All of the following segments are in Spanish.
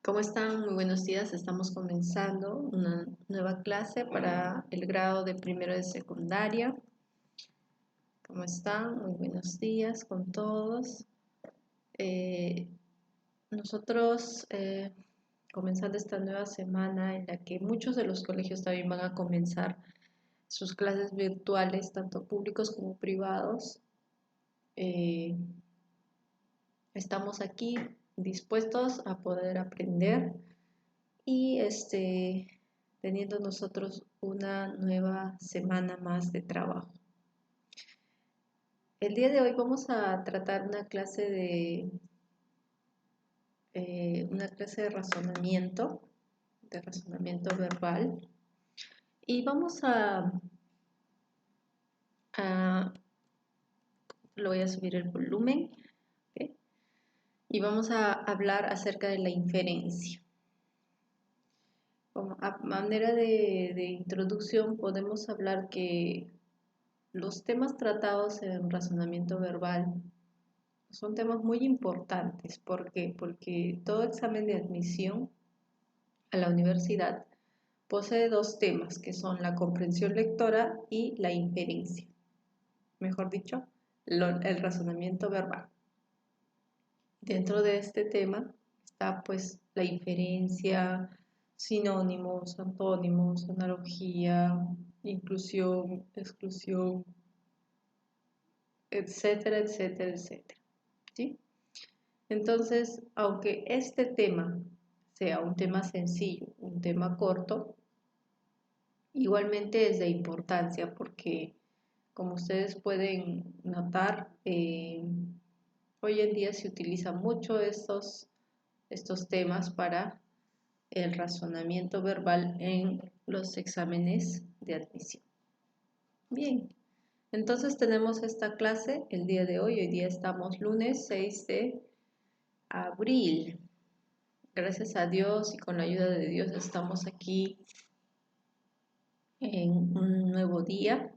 ¿Cómo están? Muy buenos días. Estamos comenzando una nueva clase para el grado de primero de secundaria. ¿Cómo están? Muy buenos días con todos. Nosotros comenzando esta nueva semana en la que muchos de los colegios también van a comenzar sus clases virtuales, tanto públicos como privados. Estamos aquí dispuestos a poder aprender y teniendo nosotros una nueva semana más de trabajo. El día de hoy vamos a tratar una clase de razonamiento verbal, y vamos lo voy a subir el volumen, ¿okay? Y vamos a hablar acerca de la inferencia. Como a manera de introducción podemos hablar que los temas tratados en razonamiento verbal son temas muy importantes. ¿Por qué? Porque todo examen de admisión a la universidad posee dos temas, que son la comprensión lectora y la inferencia. Mejor dicho, el razonamiento verbal. Dentro de este tema está pues la inferencia, sinónimos, antónimos, analogía, inclusión, exclusión, etcétera, etcétera, etcétera. ¿Sí? Entonces, aunque este tema sea un tema sencillo, un tema corto, igualmente es de importancia porque, como ustedes pueden notar, hoy en día se utilizan mucho estos temas para el razonamiento verbal en los exámenes de admisión. Bien, entonces tenemos esta clase el día de hoy. Hoy día estamos lunes 6 de abril. Gracias a Dios y con la ayuda de Dios estamos aquí en un nuevo día.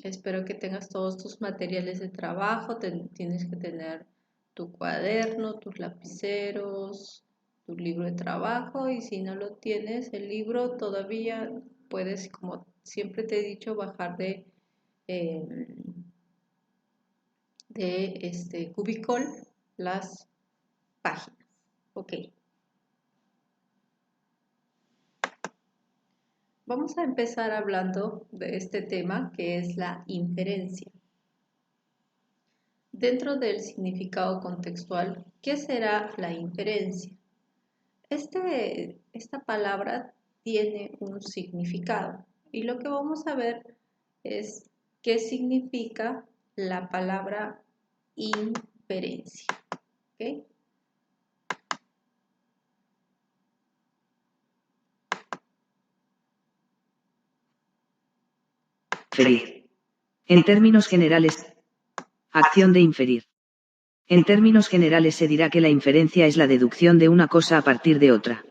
Espero que tengas todos tus materiales de trabajo. Tienes que tener tu cuaderno, tus lapiceros, tu libro de trabajo, y si no lo tienes, el libro, todavía puedes, como siempre te he dicho, bajar de Cubicol las páginas. Ok. Vamos a empezar hablando de este tema, que es la inferencia. Dentro del significado contextual, ¿qué será la inferencia? Esta palabra tiene un significado, y lo que vamos a ver es qué significa la palabra inferencia. ¿Okay? Inferir. En términos generales, acción de inferir. En términos generales se dirá que la inferencia es la deducción de una cosa a partir de otra.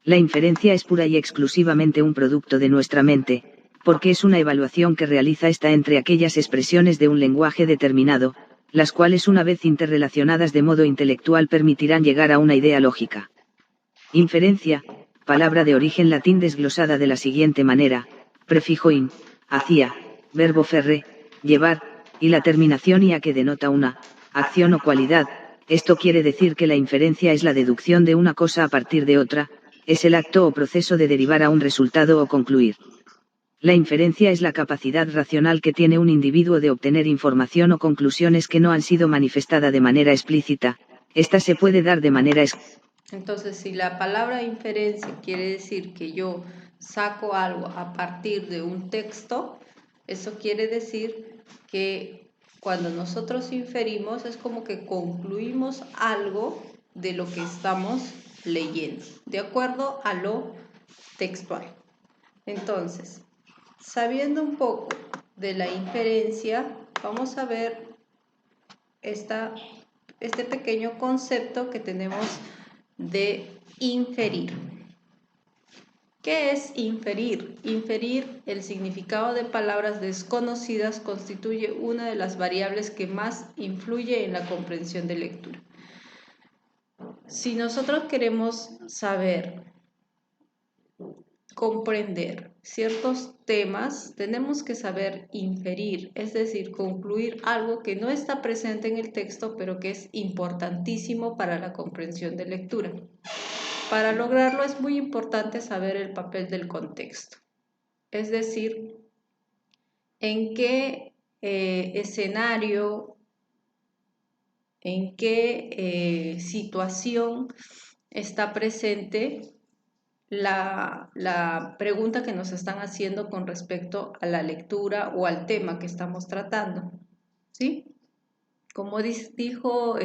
La inferencia es pura y exclusivamente un producto de nuestra mente, porque es una evaluación que realiza esta entre aquellas expresiones de un lenguaje determinado, las cuales una vez interrelacionadas de modo intelectual permitirán llegar a una idea lógica. Inferencia, palabra de origen latín desglosada de la siguiente manera: prefijo in, hacía, verbo ferre, llevar, y la terminación ia que denota una acción o cualidad. Esto quiere decir que la inferencia es la deducción de una cosa a partir de otra, es el acto o proceso de derivar a un resultado o concluir. La inferencia es la capacidad racional que tiene un individuo de obtener información o conclusiones que no han sido manifestada de manera explícita. Esta se puede dar de manera Entonces, si la palabra inferencia quiere decir que yo saco algo a partir de un texto, eso quiere decir que cuando nosotros inferimos es como que concluimos algo de lo que estamos leyendo, de acuerdo a lo textual. Entonces, sabiendo un poco de la inferencia, vamos a ver este pequeño concepto que tenemos de inferir. ¿Qué es inferir? Inferir, el significado de palabras desconocidas, constituye una de las variables que más influye en la comprensión de lectura. si nosotros queremos saber, comprender ciertos temas, tenemos que saber inferir, es decir, concluir algo que no está presente en el texto, pero que es importantísimo para la comprensión de lectura. Para lograrlo es muy importante saber el papel del contexto, es decir, en qué escenario, en qué situación está presente la pregunta que nos están haciendo con respecto a la lectura o al tema que estamos tratando, ¿sí? Como dijo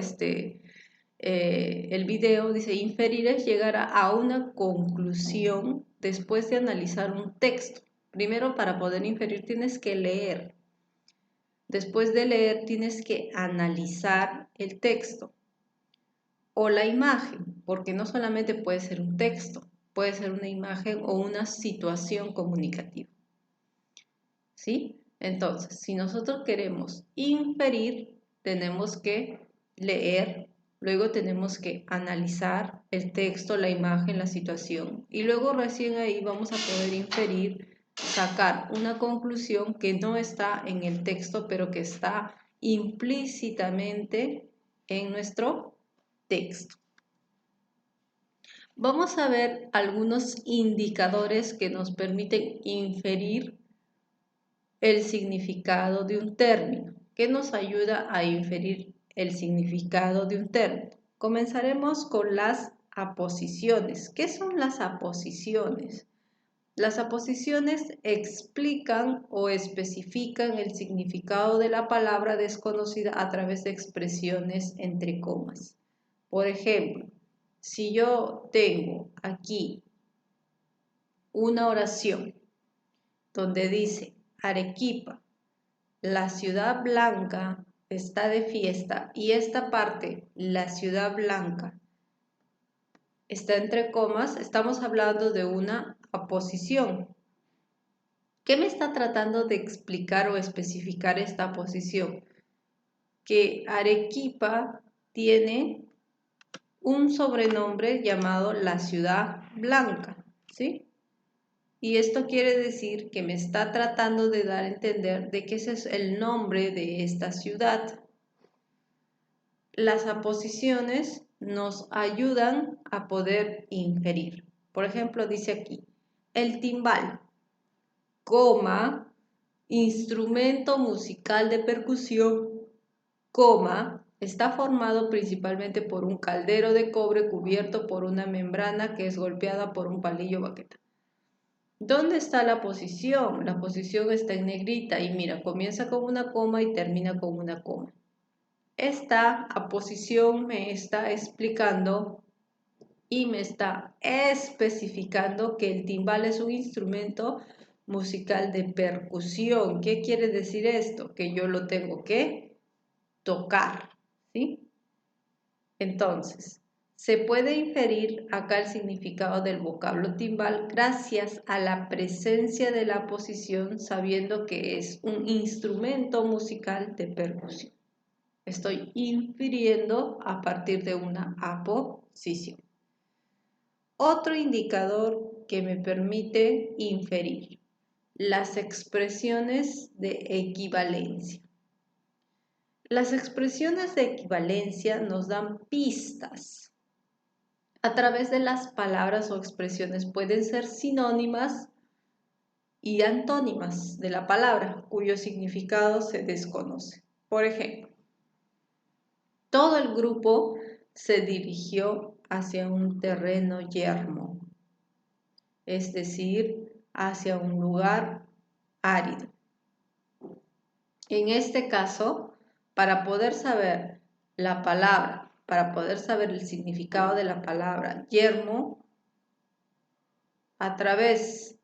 el video, dice, inferir es llegar a una conclusión después de analizar un texto. Primero, para poder inferir tienes que leer. Después de leer tienes que analizar el texto o la imagen, porque no solamente puede ser un texto, puede ser una imagen o una situación comunicativa. ¿Sí? Entonces, si nosotros queremos inferir, tenemos que leer, luego tenemos que analizar el texto, la imagen, la situación, y luego recién ahí vamos a poder inferir, sacar una conclusión que no está en el texto, pero que está implícitamente en nuestro texto. Vamos a ver algunos indicadores que nos permiten inferir el significado de un término. ¿Qué nos ayuda a inferir el significado de un término? Comenzaremos con las aposiciones. ¿Qué son las aposiciones? Las aposiciones explican o especifican el significado de la palabra desconocida a través de expresiones entre comas. Por ejemplo, si yo tengo aquí una oración donde dice Arequipa, la ciudad blanca está de fiesta, y esta parte, la ciudad blanca, está entre comas, estamos hablando de una aposición. ¿Qué me está tratando de explicar o especificar esta aposición? Que Arequipa tiene un sobrenombre llamado la ciudad blanca, ¿sí? Y esto quiere decir que me está tratando de dar a entender de que ese es el nombre de esta ciudad. Las aposiciones nos ayudan a poder inferir. Por ejemplo, dice aquí, el timbal, coma, instrumento musical de percusión, coma, está formado principalmente por un caldero de cobre cubierto por una membrana que es golpeada por un palillo baqueta. ¿Dónde está la posición? La posición está en negrita y mira, comienza con una coma y termina con una coma. Esta aposición me está explicando y me está especificando que el timbal es un instrumento musical de percusión. ¿Qué quiere decir esto? Que yo lo tengo que tocar, ¿sí? Entonces, se puede inferir acá el significado del vocablo timbal gracias a la presencia de la posición, sabiendo que es un instrumento musical de percusión. Estoy infiriendo a partir de una aposición. Otro indicador que me permite inferir, las expresiones de equivalencia. Las expresiones de equivalencia nos dan pistas. A través de las palabras o expresiones pueden ser sinónimas y antónimas de la palabra, cuyo significado se desconoce. Por ejemplo, todo el grupo se dirigió hacia un terreno yermo, es decir, hacia un lugar árido. En este caso, para poder saber la palabra, para poder saber el significado de la palabra yermo, a través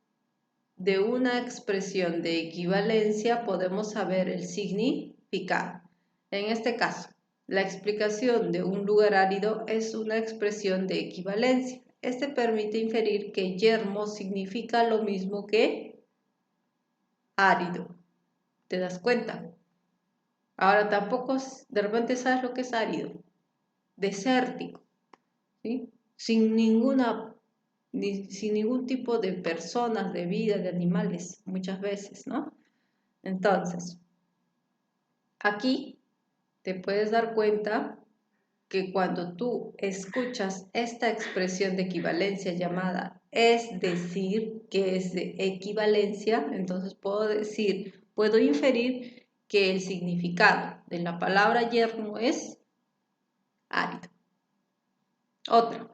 de una expresión de equivalencia podemos saber el significado. En este caso, la explicación de un lugar árido es una expresión de equivalencia. Este permite inferir que yermo significa lo mismo que árido. ¿Te das cuenta? Ahora tampoco de repente sabes lo que es árido, desértico. ¿sí? Sin ningún tipo de personas, de vida, de animales, muchas veces, ¿no? Entonces, aquí te puedes dar cuenta que cuando tú escuchas esta expresión de equivalencia llamada es decir, que es de equivalencia, entonces puedo inferir que el significado de la palabra yermo es árido. Otra,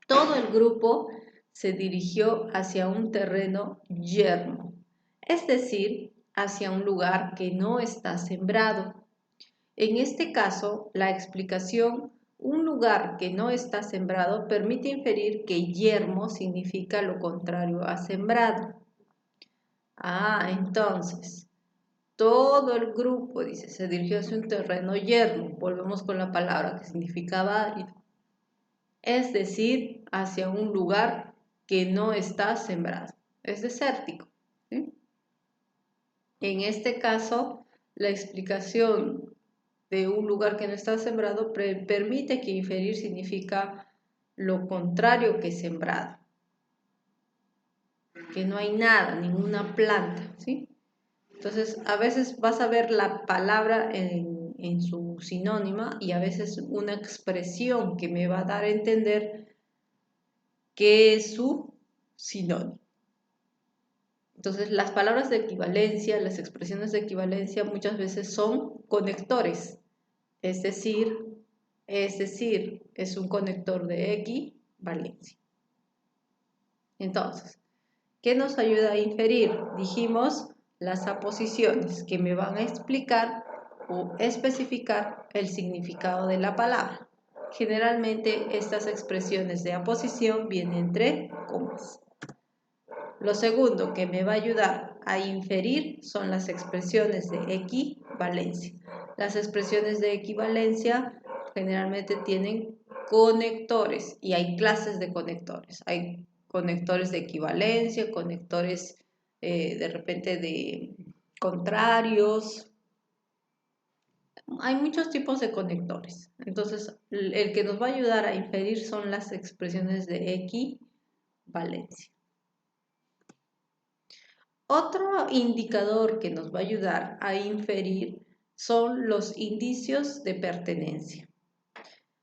todo el grupo se dirigió hacia un terreno yermo, es decir, hacia un lugar que no está sembrado. En este caso, la explicación un lugar que no está sembrado permite inferir que yermo significa lo contrario a sembrado. Entonces, todo el grupo, dice, se dirigió hacia un terreno yermo. Volvemos con la palabra que significaba árido. Es decir, hacia un lugar que no está sembrado. Es desértico, ¿sí? En este caso, la explicación de un lugar que no está sembrado permite que inferir significa lo contrario que sembrado, que no hay nada, ninguna planta, ¿sí? Entonces, a veces vas a ver la palabra en su sinónima y a veces una expresión que me va a dar a entender qué es su sinónimo. Entonces, las palabras de equivalencia, las expresiones de equivalencia muchas veces son conectores, es decir, es un conector de equivalencia. Entonces, ¿qué nos ayuda a inferir? Dijimos las aposiciones que me van a explicar o especificar el significado de la palabra. Generalmente estas expresiones de aposición vienen entre comas. Lo segundo que me va a ayudar a inferir son las expresiones de equivalencia. Las expresiones de equivalencia generalmente tienen conectores y hay clases de conectores. Hay conectores de equivalencia, conectores de repente de contrarios. Hay muchos tipos de conectores. Entonces, el que nos va a ayudar a inferir son las expresiones de equivalencia. Otro indicador que nos va a ayudar a inferir son los indicios de pertenencia.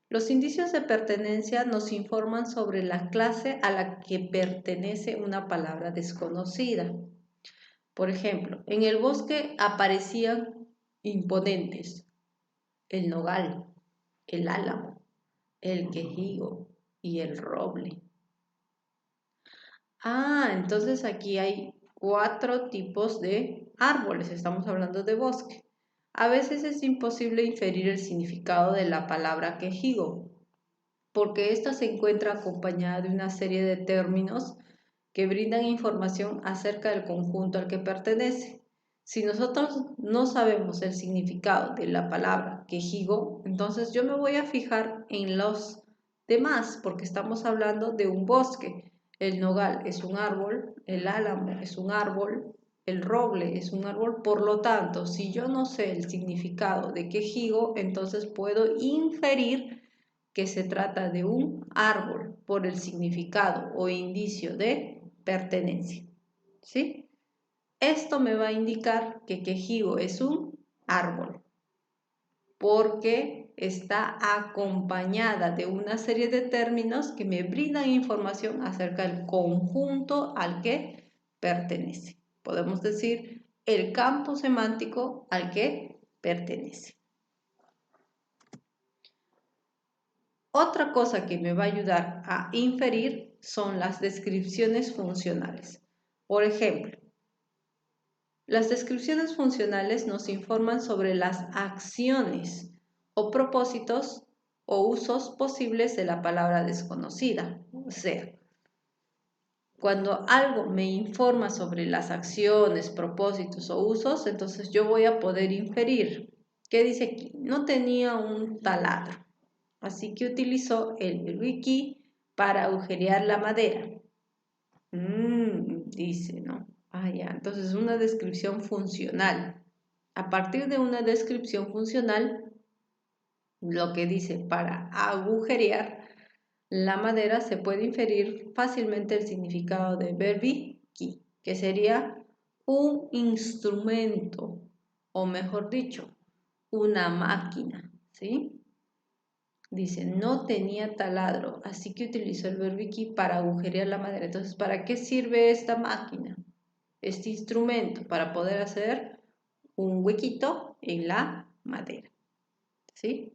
Los indicios de pertenencia nos informan sobre la clase a la que pertenece una palabra desconocida. Por ejemplo, en el bosque aparecían imponentes el nogal, el álamo, el quejigo y el roble. Entonces aquí hay 4 tipos de árboles, estamos hablando de bosque. A veces es imposible inferir el significado de la palabra quejigo, porque ésta se encuentra acompañada de una serie de términos que brindan información acerca del conjunto al que pertenece. Si nosotros no sabemos el significado de la palabra quejigo, entonces yo me voy a fijar en los demás, porque estamos hablando de un bosque. El nogal es un árbol, el álamo es un árbol, el roble es un árbol. Por lo tanto, si yo no sé el significado de quejigo, entonces puedo inferir que se trata de un árbol por el significado o indicio de pertenencia. ¿Sí? Esto me va a indicar que quejigo es un árbol porque está acompañada de una serie de términos que me brindan información acerca del conjunto al que pertenece. Podemos decir el campo semántico al que pertenece. Otra cosa que me va a ayudar a inferir son las descripciones funcionales. Por ejemplo, las descripciones funcionales nos informan sobre las acciones o propósitos o usos posibles de la palabra desconocida. O sea, cuando algo me informa sobre las acciones, propósitos o usos, entonces yo voy a poder inferir. ¿Qué dice aquí? No tenía un taladro, así que utilizó el wiki para agujerear la madera. Dice, ¿no? Ya, entonces una descripción funcional. A partir de una descripción funcional, lo que dice para agujerear, la madera, se puede inferir fácilmente el significado de verbiki, que sería un instrumento, o mejor dicho, una máquina, ¿sí? Dice, no tenía taladro, así que utilizó el verbiki para agujerear la madera. Entonces, ¿para qué sirve esta máquina? Este instrumento, para poder hacer un huequito en la madera, ¿sí?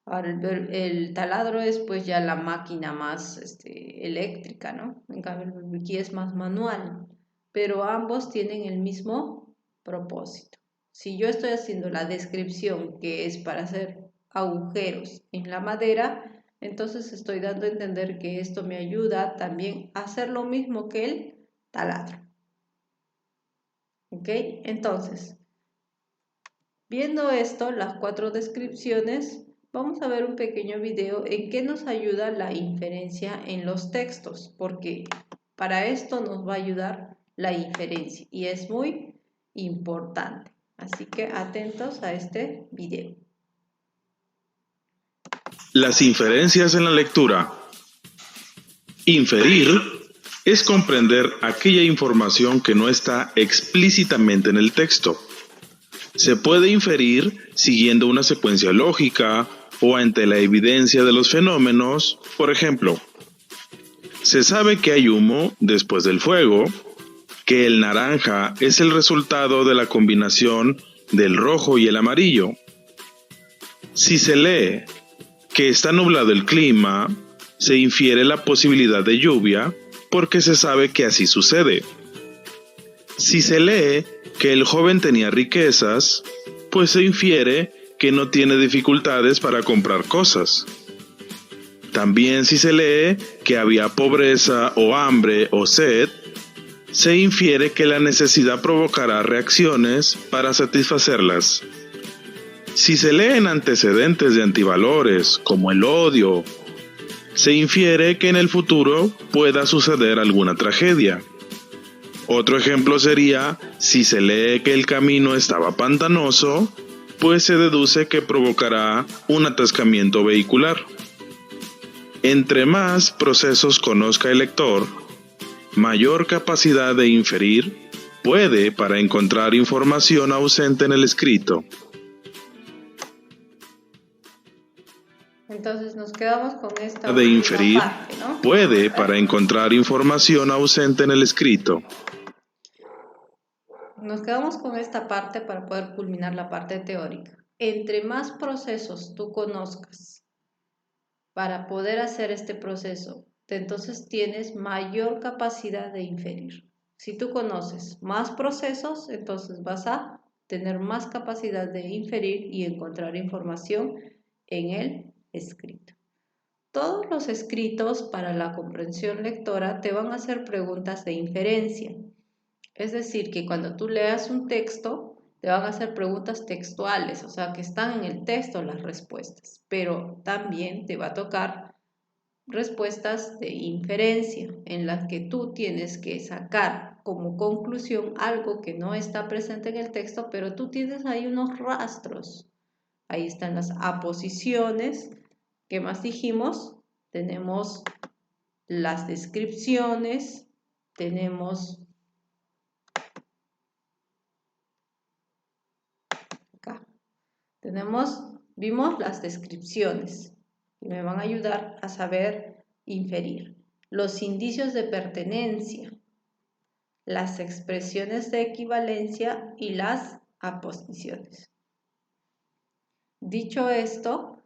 Ahora el taladro es pues ya la máquina más eléctrica, ¿no? En cambio el verbiki es más manual, pero ambos tienen el mismo propósito. Si yo estoy haciendo la descripción que es para hacer agujeros en la madera, entonces estoy dando a entender que esto me ayuda también a hacer lo mismo que el taladro. ¿Ok? Entonces, viendo esto, las 4 descripciones, vamos a ver un pequeño video en qué nos ayuda la inferencia en los textos, porque para esto nos va a ayudar la inferencia y es muy importante. Así que atentos a este video. Las inferencias en la lectura. Inferir es comprender aquella información que no está explícitamente en el texto. Se puede inferir siguiendo una secuencia lógica o ante la evidencia de los fenómenos. Por ejemplo, se sabe que hay humo después del fuego, que el naranja es el resultado de la combinación del rojo y el amarillo. Si se lee que está nublado el clima, se infiere la posibilidad de lluvia porque se sabe que así sucede. Si se lee que el joven tenía riquezas, pues se infiere que no tiene dificultades para comprar cosas. También si se lee que había pobreza o hambre o sed, se infiere que la necesidad provocará reacciones para satisfacerlas. Si se leen antecedentes de antivalores, como el odio, se infiere que en el futuro pueda suceder alguna tragedia. Otro ejemplo sería, si se lee que el camino estaba pantanoso, pues se deduce que provocará un atascamiento vehicular. Entre más procesos conozca el lector, mayor capacidad de inferir puede para encontrar información ausente en el escrito. Entonces nos quedamos con esta De inferir parte, ¿no? puede para encontrar información ausente en el escrito. Nos quedamos con esta parte para poder culminar la parte teórica. Entre más procesos tú conozcas para poder hacer este proceso, entonces tienes mayor capacidad de inferir. Si tú conoces más procesos, entonces vas a tener más capacidad de inferir y encontrar información en el escrito. Todos los escritos para la comprensión lectora te van a hacer preguntas de inferencia. Es decir, que cuando tú leas un texto, te van a hacer preguntas textuales, o sea, que están en el texto las respuestas, pero también te va a tocar respuestas de inferencia, en las que tú tienes que sacar como conclusión algo que no está presente en el texto, pero tú tienes ahí unos rastros. Ahí están las aposiciones. ¿Qué más dijimos? Tenemos las descripciones, tenemos acá, vimos las descripciones que me van a ayudar a saber inferir. Los indicios de pertenencia, las expresiones de equivalencia y las aposiciones. Dicho esto,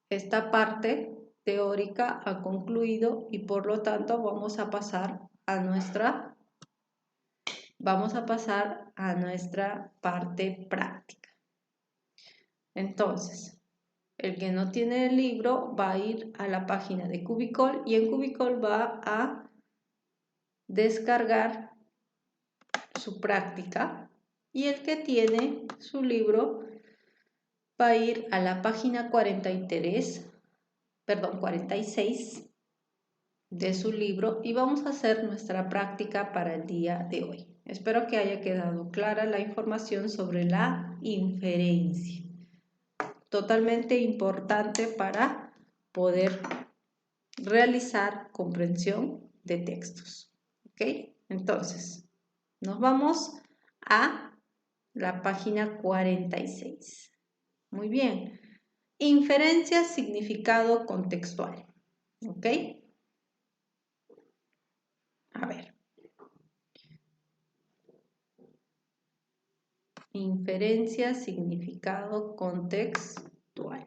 esta parte teórica ha concluido y por lo tanto vamos a pasar a nuestra parte práctica. Entonces, el que no tiene el libro va a ir a la página de Cubicol y en Cubicol va a descargar su práctica y el que tiene su libro va a ir a la página 46 de su libro y vamos a hacer nuestra práctica para el día de hoy. Espero que haya quedado clara la información sobre la inferencia. Totalmente importante para poder realizar comprensión de textos. ¿Ok? Entonces, nos vamos a la página 46. Muy bien. Inferencia, significado contextual. ¿Ok? A ver. Inferencia, significado contextual.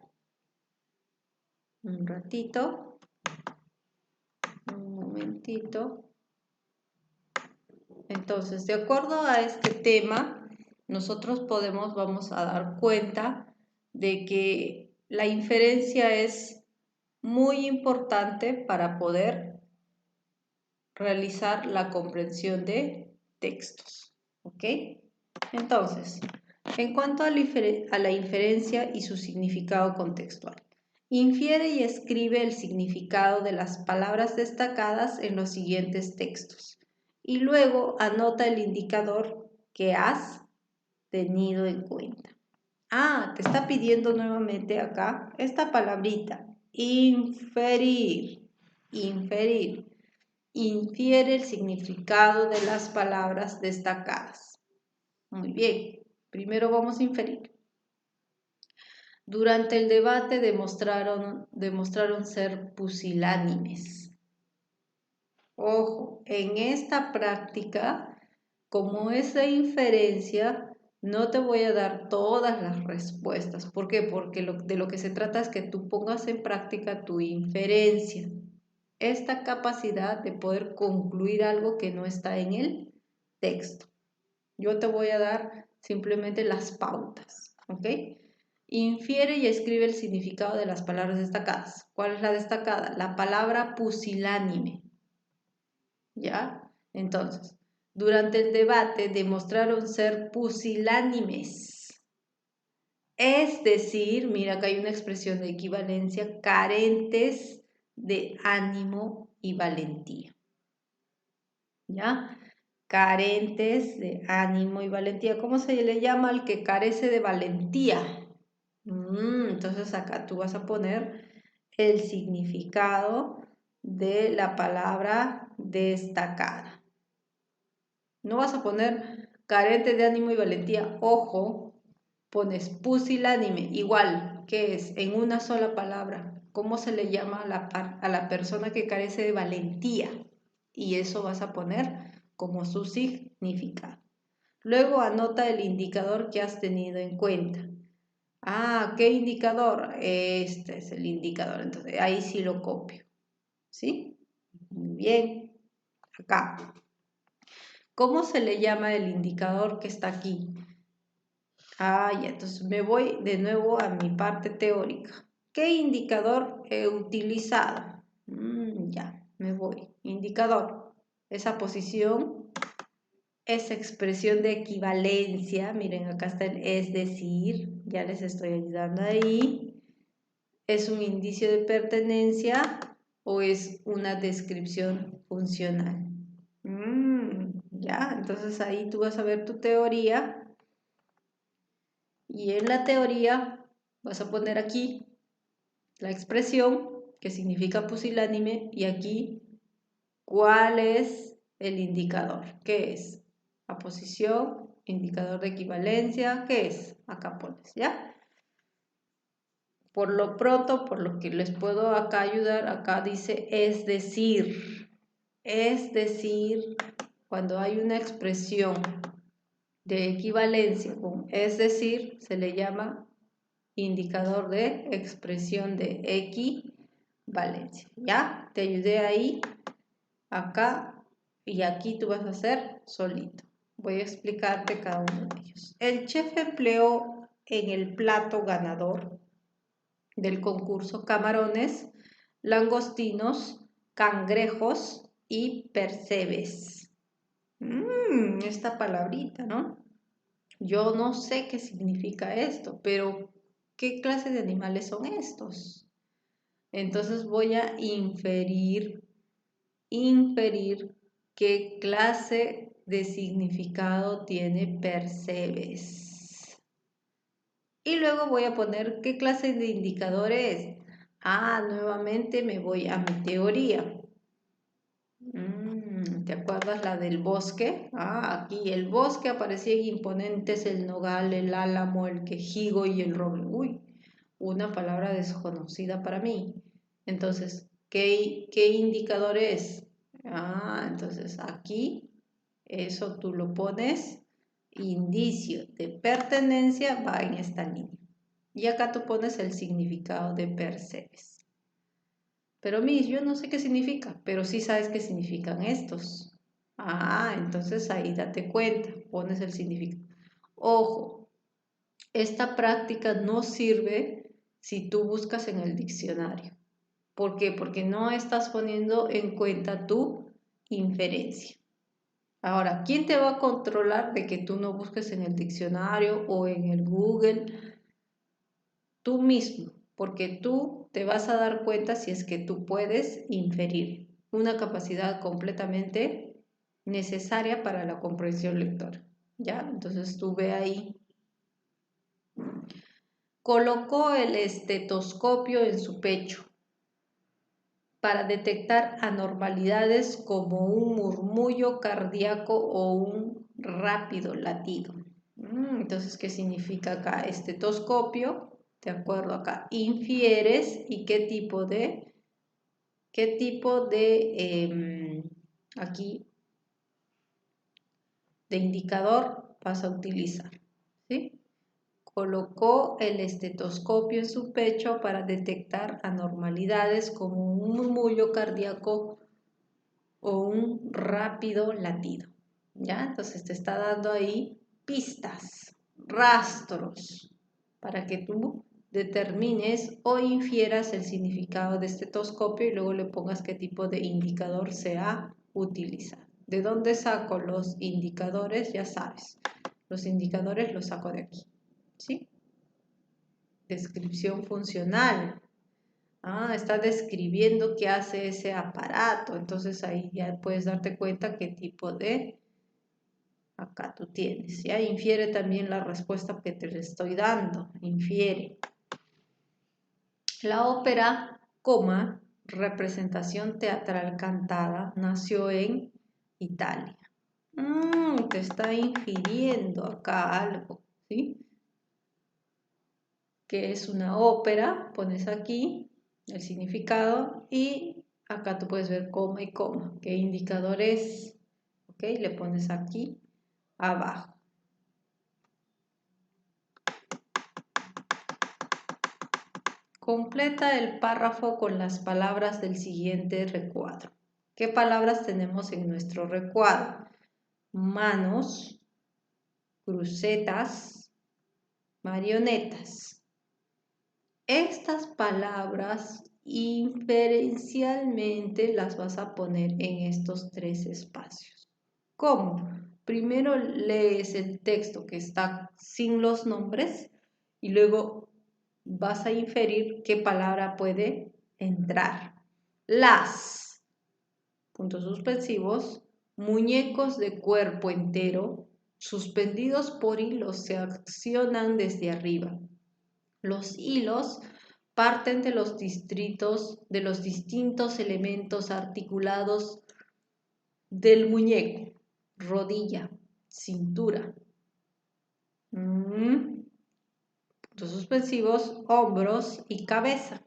Un ratito. Un momentito. Entonces, de acuerdo a este tema, nosotros vamos a dar cuenta de que la inferencia es muy importante para poder realizar la comprensión de textos. ¿Ok? Entonces, en cuanto a la inferencia y su significado contextual, infiere y escribe el significado de las palabras destacadas en los siguientes textos y luego anota el indicador que has tenido en cuenta. Ah, te está pidiendo nuevamente acá esta palabrita, inferir, inferir. Infiere el significado de las palabras destacadas. Muy bien, primero vamos a inferir. Durante el debate demostraron ser pusilánimes. Ojo, en esta práctica, como es de inferencia, no te voy a dar todas las respuestas. ¿Por qué? Porque de lo que se trata es que tú pongas en práctica tu inferencia. Esta capacidad de poder concluir algo que no está en el texto. Yo te voy a dar simplemente las pautas, ¿ok? Infiere y escribe el significado de las palabras destacadas. ¿Cuál es la destacada? La palabra pusilánime, ¿ya? Entonces, durante el debate demostraron ser pusilánimes. Es decir, mira acá hay una expresión de equivalencia, carentes de ánimo y valentía. ¿Ya? Carentes de ánimo y valentía. ¿Cómo se le llama al que carece de valentía? Entonces acá tú vas a poner el significado de la palabra destacada. No vas a poner carente de ánimo y valentía. Ojo, pones pusilánime. Igual, ¿qué es? En una sola palabra. ¿Cómo se le llama a la persona que carece de valentía? Y eso vas a poner como su significado. Luego anota el indicador que has tenido en cuenta. Ah, ¿qué indicador? Este es el indicador. Entonces, ahí sí lo copio. ¿Sí? Muy bien. Acá. ¿Cómo se le llama el indicador que está aquí? Ah, ya, entonces me voy de nuevo a mi parte teórica. ¿Qué indicador he utilizado? Ya, me voy. Indicador. Esa posición, esa expresión de equivalencia. Miren, acá está el es decir. Ya les estoy ayudando ahí. ¿Es un indicio de pertenencia o es una descripción funcional? Ya, entonces ahí tú vas a ver tu teoría. Y en la teoría vas a poner aquí la expresión que significa pusilánime y aquí cuál es el indicador. ¿Qué es? Aposición, indicador de equivalencia. ¿Qué es? Acá pones, ¿ya? Por lo pronto, por lo que les puedo acá ayudar, acá dice es decir. Es decir, cuando hay una expresión de equivalencia con es decir, se le llama indicador de expresión de equivalencia. ¿Ya? Te ayudé ahí, acá y aquí tú vas a hacer solito. Voy a explicarte cada uno de ellos. El chef empleó en el plato ganador del concurso camarones, langostinos, cangrejos y percebes. Esta palabrita, ¿no? Yo no sé qué significa esto, pero ¿qué clase de animales son estos? Entonces voy a inferir qué clase de significado tiene percebes. Y luego voy a poner qué clase de indicador es. Nuevamente me voy a mi teoría. ¿Te acuerdas la del bosque? Aquí el bosque aparecían imponentes el nogal, el álamo, el quejigo y el roble. Uy, una palabra desconocida para mí. Entonces, ¿qué indicador es? Entonces aquí, eso tú lo pones, indicio de pertenencia va en esta línea. Y acá tú pones el significado de percebes. Pero Miss, yo no sé qué significa, pero sí sabes qué significan estos. Entonces ahí date cuenta, pones el significado. Ojo, esta práctica no sirve si tú buscas en el diccionario. ¿Por qué? Porque no estás poniendo en cuenta tu inferencia. Ahora, ¿quién te va a controlar de que tú no busques en el diccionario o en el Google? Tú mismo, porque tú te vas a dar cuenta si es que tú puedes inferir, una capacidad completamente necesaria para la comprensión lectora. ¿Ya? Entonces tú ve ahí. Colocó el estetoscopio en su pecho para detectar anormalidades como un murmullo cardíaco o un rápido latido. Entonces, ¿qué significa acá? Estetoscopio, de acuerdo acá, infieres y qué tipo de aquí de indicador vas a utilizar, ¿sí? Colocó el estetoscopio en su pecho para detectar anormalidades como un murmullo cardíaco o un rápido latido. ¿Ya? Entonces te está dando ahí pistas, rastros, para que tú determines o infieras el significado de estetoscopio y luego le pongas qué tipo de indicador se ha utilizado. ¿De dónde saco los indicadores? Ya sabes, los indicadores los saco de aquí, ¿sí? Descripción funcional. Está describiendo qué hace ese aparato, entonces ahí ya puedes darte cuenta qué tipo de acá tú tienes, ya infiere también la respuesta que te le estoy dando, infiere. La ópera, representación teatral cantada, nació en Italia. Te está infiriendo acá algo, ¿sí? Que es una ópera, pones aquí el significado y acá tú puedes ver coma y coma, qué indicador es, ¿ok? Le pones aquí abajo. Completa el párrafo con las palabras del siguiente recuadro. ¿Qué palabras tenemos en nuestro recuadro? Manos, crucetas, marionetas. Estas palabras inferencialmente las vas a poner en estos tres espacios. ¿Cómo? Primero lees el texto que está sin los nombres y luego vas a inferir qué palabra puede entrar. Las, puntos suspensivos, muñecos de cuerpo entero, suspendidos por hilos, se accionan desde arriba. Los hilos parten de los distintos elementos articulados del muñeco, rodilla, cintura, puntos suspensivos, hombros y cabeza,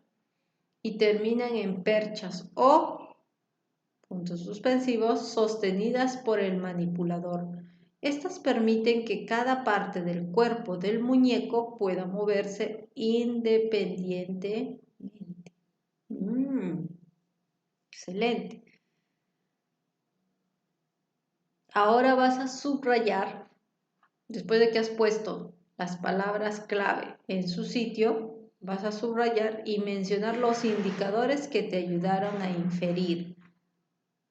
y terminan en perchas o puntos suspensivos sostenidas por el manipulador. Estas permiten que cada parte del cuerpo del muñeco pueda moverse independientemente. Excelente. Ahora vas a subrayar, después de que has puesto las palabras clave en su sitio, vas a subrayar y mencionar los indicadores que te ayudaron a inferir.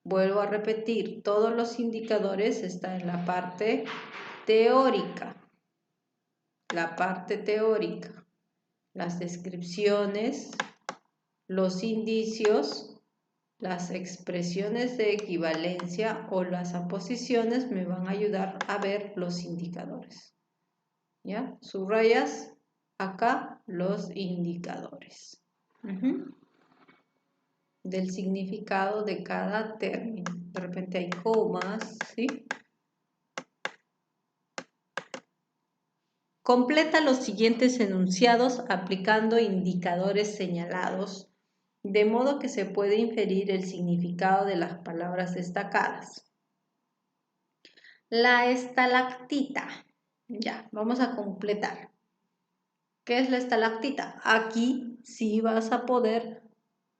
Vuelvo a repetir, todos los indicadores están en la parte teórica. La parte teórica, las descripciones, los indicios, las expresiones de equivalencia o las aposiciones me van a ayudar a ver los indicadores. ¿Ya? Subrayas acá los indicadores. del significado de cada término. De repente hay comas, ¿sí? Completa los siguientes enunciados aplicando indicadores señalados, de modo que se puede inferir el significado de las palabras destacadas. La estalactita. Ya, vamos a completar. ¿Qué es la estalactita? Aquí sí vas a poder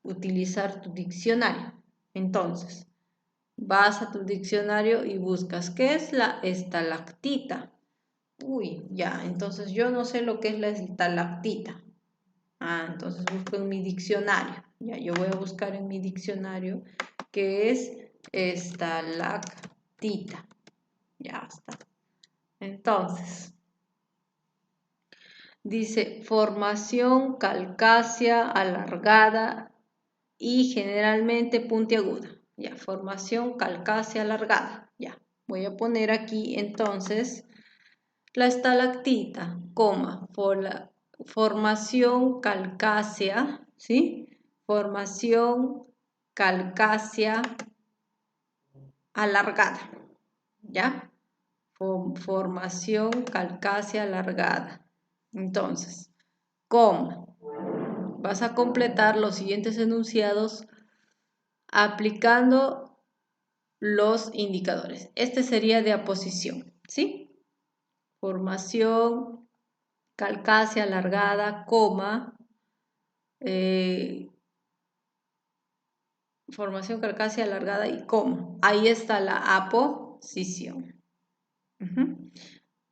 utilizar tu diccionario. Entonces, vas a tu diccionario y buscas ¿qué es la estalactita? Uy, ya, entonces yo no sé lo que es la estalactita. Entonces busco en mi diccionario. Ya, yo voy a buscar en mi diccionario qué es estalactita. Ya está. Entonces, dice formación calcácea alargada y generalmente puntiaguda. Ya, formación calcácea alargada. Ya, voy a poner aquí entonces la estalactita, coma, formación calcácea, ¿sí? Formación calcácea alargada, ¿ya? Formación calcácea alargada. Entonces, coma, vas a completar los siguientes enunciados aplicando los indicadores. Este sería de aposición, ¿sí? Formación calcácea alargada, coma, formación calcácea alargada y coma. Ahí está la aposición.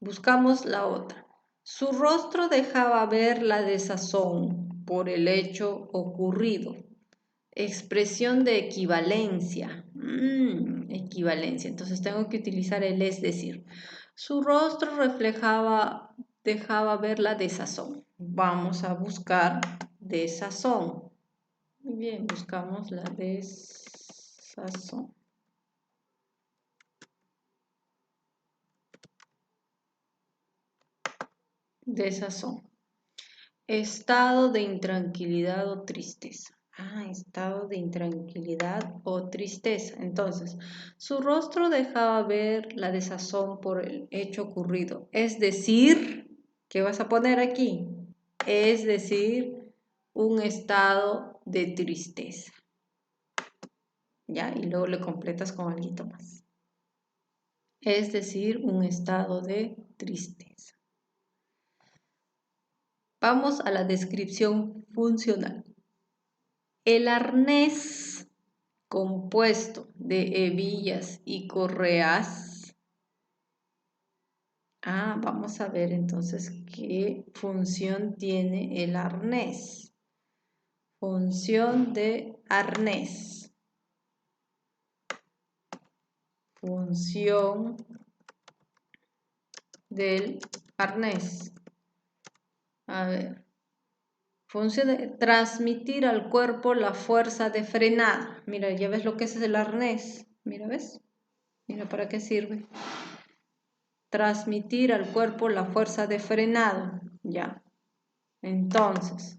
Buscamos la otra. Su rostro dejaba ver la desazón por el hecho ocurrido. Expresión de equivalencia. Equivalencia. Entonces tengo que utilizar el es decir. Su rostro dejaba ver la desazón. Vamos a buscar desazón. Muy bien, buscamos la desazón. Desazón. Estado de intranquilidad o tristeza. Estado de intranquilidad o tristeza. Entonces, su rostro dejaba ver la desazón por el hecho ocurrido. Es decir, ¿qué vas a poner aquí? Es decir, un estado de tristeza. ¿Ya? Y luego le completas con algo más. Es decir, un estado de tristeza. Vamos a la descripción funcional. El arnés compuesto de hebillas y correas. Vamos a ver entonces qué función tiene el arnés. Función de arnés. Función del arnés. A ver. Función de transmitir al cuerpo la fuerza de frenada. Mira, ya ves lo que es el arnés. Mira, ¿ves? Mira para qué sirve. Transmitir al cuerpo la fuerza de frenado. Ya. Entonces,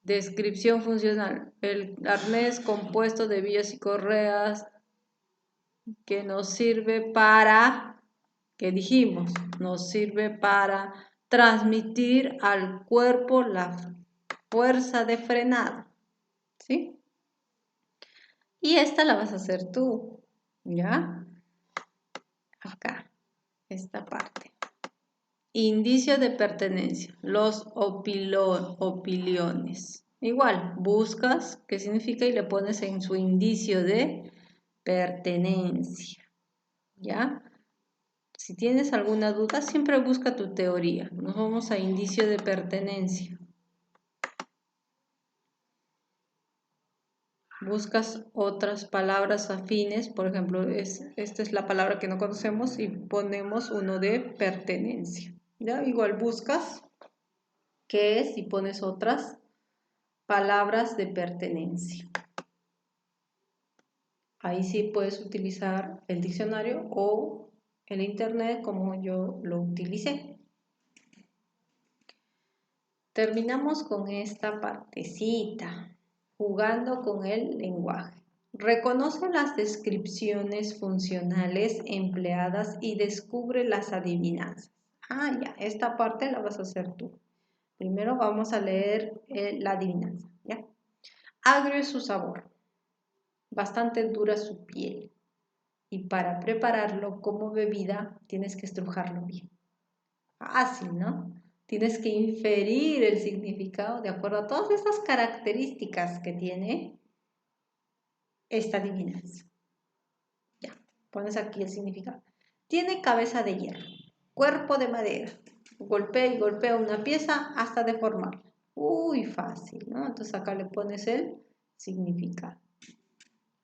descripción funcional. El arnés compuesto de vías y correas que nos sirve para, ¿qué dijimos? Nos sirve para transmitir al cuerpo la fuerza de frenado. ¿Sí? Y esta la vas a hacer tú. ¿Ya? Acá. Esta parte. Indicio de pertenencia. Los opiliones. Igual, buscas qué significa y le pones en su indicio de pertenencia. ¿Ya? Si tienes alguna duda, siempre busca tu teoría. Nos vamos a indicio de pertenencia. Buscas otras palabras afines, por ejemplo, esta es la palabra que no conocemos y ponemos uno de pertenencia. ¿Ya? Igual buscas qué es y pones otras palabras de pertenencia. Ahí sí puedes utilizar el diccionario o el internet como yo lo utilicé. terminamos con esta partecita, jugando con el lenguaje. Reconoce las descripciones funcionales empleadas y descubre las adivinanzas. Ya, esta parte la vas a hacer tú. Primero vamos a leer la adivinanza, ¿ya? Agrio es su sabor, bastante dura su piel, y para prepararlo como bebida tienes que estrujarlo bien. Fácil, ¿no? Tienes que inferir el significado de acuerdo a todas estas características que tiene esta adivinanza. Ya, pones aquí el significado. Tiene cabeza de hierro, cuerpo de madera. Golpea y golpea una pieza hasta deformarla. Uy, fácil, ¿no? Entonces acá le pones el significado.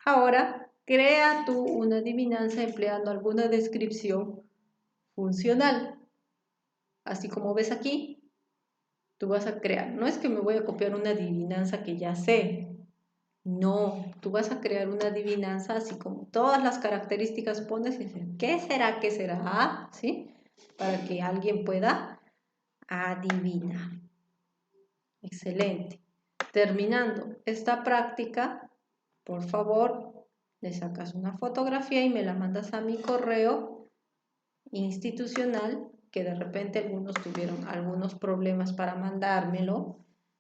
Ahora, crea tú una adivinanza empleando alguna descripción funcional. Así como ves aquí, tú vas a crear. No es que me voy a copiar una adivinanza que ya sé. No, tú vas a crear una adivinanza así como todas las características pones y dices, ¿qué será? ¿Qué será? ¿Sí? Para que alguien pueda adivinar. Excelente. Terminando esta práctica, por favor, le sacas una fotografía y me la mandas a mi correo institucional, que de repente algunos tuvieron algunos problemas para mandármelo,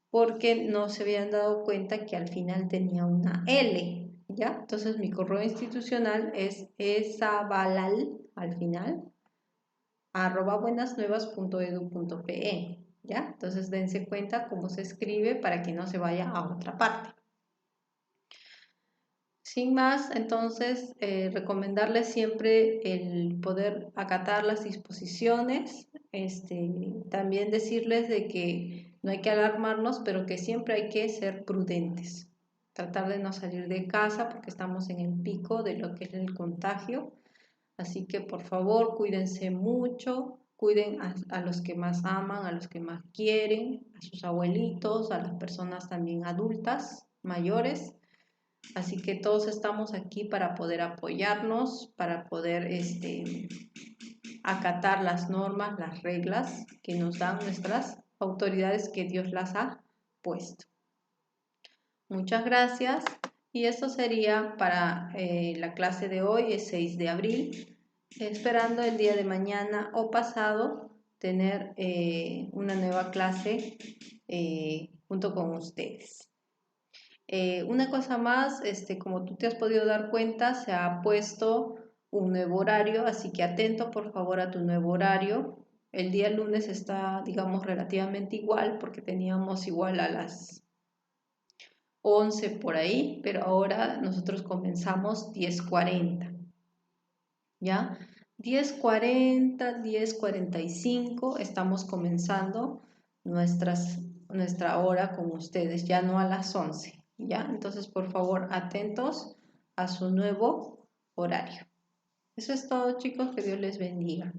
porque no se habían dado cuenta que al final tenía una L, ¿ya? Entonces mi correo institucional es esabalal, al final, @buenasnuevas.edu.pe, ¿ya? Entonces dense cuenta cómo se escribe para que no se vaya a otra parte. Sin más, entonces, recomendarles siempre el poder acatar las disposiciones, también decirles de que no hay que alarmarnos, pero que siempre hay que ser prudentes, tratar de no salir de casa porque estamos en el pico de lo que es el contagio, así que por favor cuídense mucho, cuiden a los que más aman, a los que más quieren, a sus abuelitos, a las personas también adultas, mayores. Así que todos estamos aquí para poder apoyarnos, para poder acatar las normas, las reglas que nos dan nuestras autoridades que Dios las ha puesto. Muchas gracias y esto sería para la clase de hoy, es 6 de abril, esperando el día de mañana o pasado tener una nueva clase junto con ustedes. Una cosa más, como tú te has podido dar cuenta, se ha puesto un nuevo horario, así que atento por favor a tu nuevo horario. El día lunes está, digamos, relativamente igual, porque teníamos igual a las 11 por ahí, pero ahora nosotros comenzamos 10:40, ¿ya? 10:40, 10:45, estamos comenzando nuestra hora con ustedes, ya no a las 11. ¿Ya? Entonces, por favor, atentos a su nuevo horario. Eso es todo, chicos. Que Dios les bendiga.